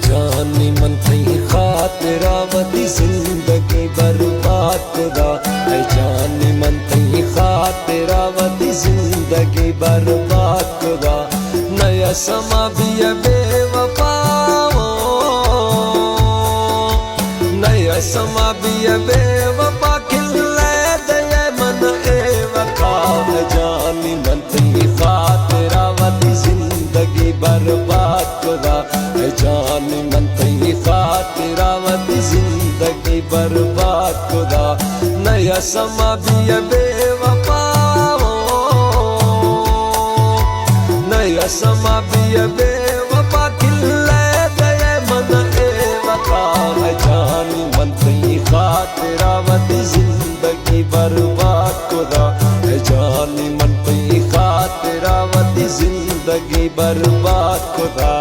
जानी मन थई खातिरा वदी जिंदगी बर्बाद खुदा ऐ जानी मन थई खातिरा वदी जिंदगी बर्बाद खुदा नया समा भी है बेवफाओ नया समा भी है बेवफा खिले दे मन ए वफा ऐ जानी मन थई खातिरा वदी जिंदगी बर्बाद खुदा ऐ जानी मन थई खातिरा वदी जिंदगी बर्बाद खुदा नया समा भी है बेवफा नया समा भी है बेवफा खिले गए मन ए वफा ऐ जानी मन थई खातिरा वदी जिंदगी बर्बाद खुदा ऐ जानी मन थई खातिरा वदी जिंदगी बर्बाद खुदा।